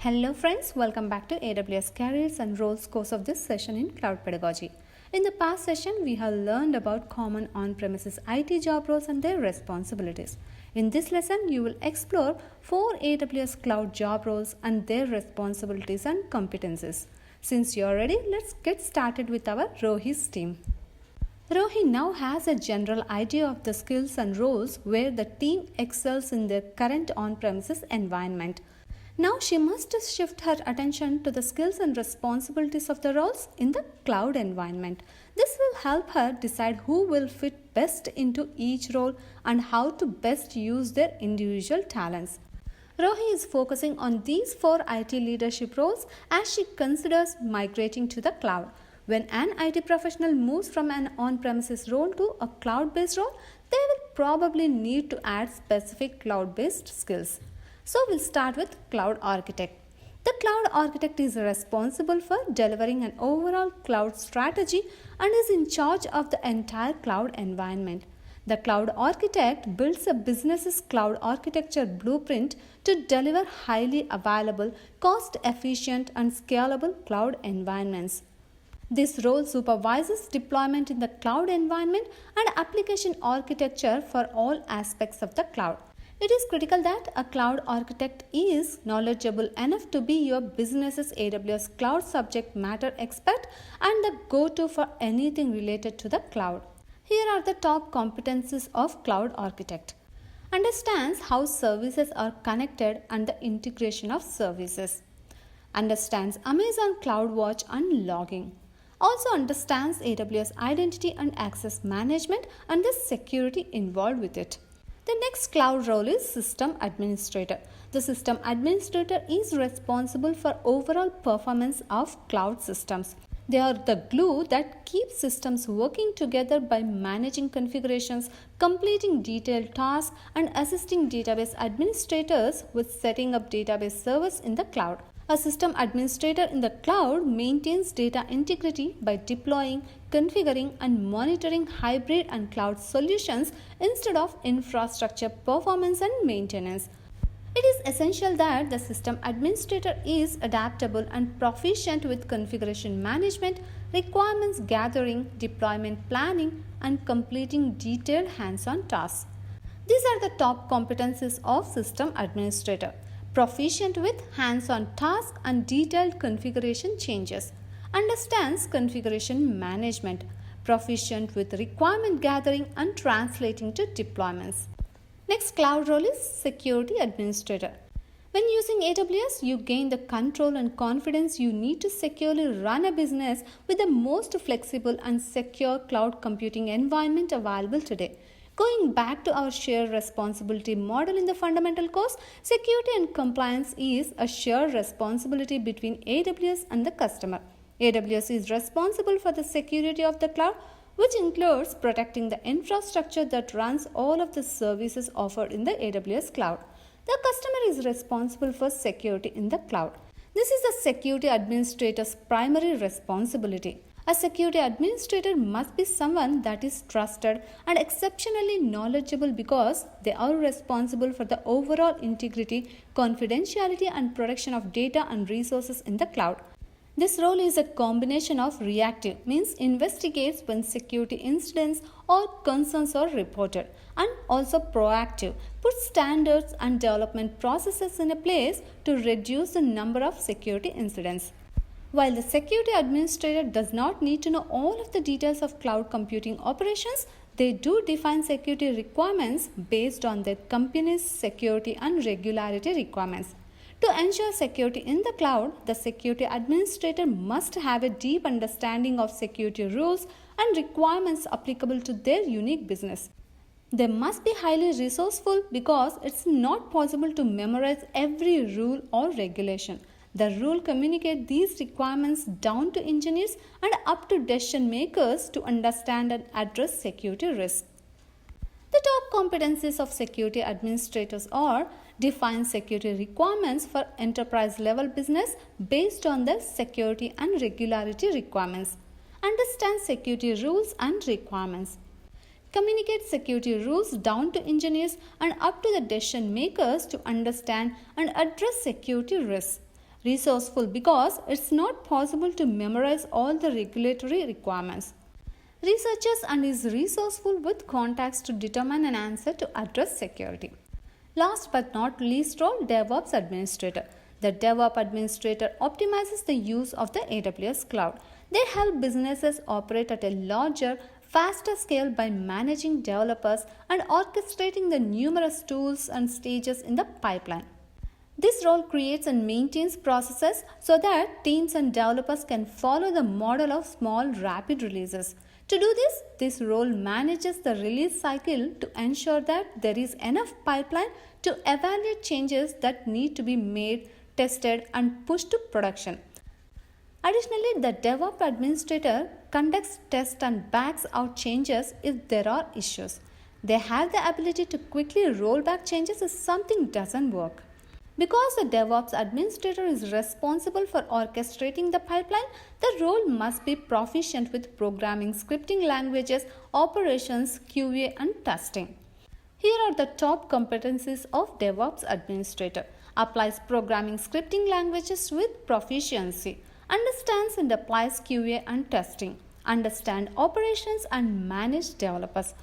Hello friends, welcome back to AWS Careers and Roles course of this session in Cloud Pedagogy. In the past session, we have learned about common on-premises IT job roles and their responsibilities. In this lesson, you will explore 4 AWS Cloud job roles and their responsibilities and competencies. Since you're ready, let's get started with our Rohi's team. Rohi now has a general idea of the skills and roles where the team excels in their current on-premises environment. Now she must shift her attention to the skills and responsibilities of the roles in the cloud environment. This will help her decide who will fit best into each role and how to best use their individual talents. Rohi is focusing on these 4 IT leadership roles as she considers migrating to the cloud. When an IT professional moves from an on-premises role to a cloud-based role, they will probably need to add specific cloud-based skills. So we'll start with Cloud Architect. The Cloud Architect is responsible for delivering an overall cloud strategy and is in charge of the entire cloud environment. The Cloud Architect builds a business's cloud architecture blueprint to deliver highly available, cost-efficient and scalable cloud environments. This role supervises deployment in the cloud environment and application architecture for all aspects of the cloud. It is critical that a cloud architect is knowledgeable enough to be your business's AWS cloud subject matter expert and the go-to for anything related to the cloud. Here are the top competencies of cloud architect. Understands how services are connected and the integration of services. Understands Amazon CloudWatch and logging. Also understands AWS identity and access management and the security involved with it. The next cloud role is System Administrator. The System Administrator is responsible for overall performance of cloud systems. They are the glue that keeps systems working together by managing configurations, completing detailed tasks, and assisting database administrators with setting up database servers in the cloud. A system administrator in the cloud maintains data integrity by deploying, configuring, and monitoring hybrid and cloud solutions instead of infrastructure performance and maintenance. It is essential that the system administrator is adaptable and proficient with configuration management, requirements gathering, deployment planning, and completing detailed hands-on tasks. These are the top competencies of system administrator. Proficient with hands-on tasks and detailed configuration changes. Understands configuration management. Proficient with requirement gathering and translating to deployments. Next cloud role is Security Administrator. When using AWS, you gain the control and confidence you need to securely run a business with the most flexible and secure cloud computing environment available today. Going back to our shared responsibility model in the fundamental course, security and compliance is a shared responsibility between AWS and the customer. AWS is responsible for the security of the cloud, which includes protecting the infrastructure that runs all of the services offered in the AWS cloud. The customer is responsible for security in the cloud. This is the security administrator's primary responsibility. A security administrator must be someone that is trusted and exceptionally knowledgeable because they are responsible for the overall integrity, confidentiality, and protection of data and resources in the cloud. This role is a combination of reactive, means investigates when security incidents or concerns are reported, and also proactive, puts standards and development processes in place to reduce the number of security incidents. While the security administrator does not need to know all of the details of cloud computing operations, they do define security requirements based on their company's security and regularity requirements. To ensure security in the cloud, the security administrator must have a deep understanding of security rules and requirements applicable to their unique business. They must be highly resourceful because it's not possible to memorize every rule or regulation. The rule communicates these requirements down to engineers and up to decision makers to understand and address security risks. The top competencies of security administrators are define security requirements for enterprise level business based on the security and regularity requirements. Understand security rules and requirements. Communicate security rules down to engineers and up to the decision makers to understand and address security risks. Resourceful because it's not possible to memorize all the regulatory requirements. Researches and is resourceful with context to determine an answer to address security. Last but not least role, DevOps Administrator. The DevOps Administrator optimizes the use of the AWS cloud. They help businesses operate at a larger, faster scale by managing developers and orchestrating the numerous tools and stages in the pipeline. This role creates and maintains processes so that teams and developers can follow the model of small, rapid releases. To do this role manages the release cycle to ensure that there is enough pipeline to evaluate changes that need to be made, tested, and pushed to production. Additionally, the DevOps administrator conducts tests and backs out changes if there are issues. They have the ability to quickly roll back changes if something doesn't work. Because the DevOps administrator is responsible for orchestrating the pipeline, the role must be proficient with programming, scripting languages, operations, QA, and testing. Here are the top competencies of DevOps administrator. Applies programming scripting languages with proficiency. Understands and applies QA and testing. Understand operations and manage developers.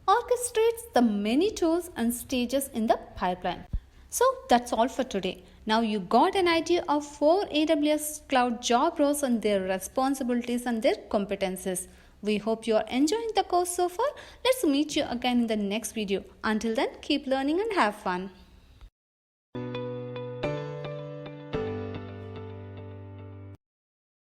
Orchestrates the many tools and stages in the pipeline. So that's all for today. Now you got an idea of 4 AWS cloud job roles and their responsibilities and their competencies. We hope you are enjoying the course so far. Let's meet you again in the next video. Until then, keep learning and have fun.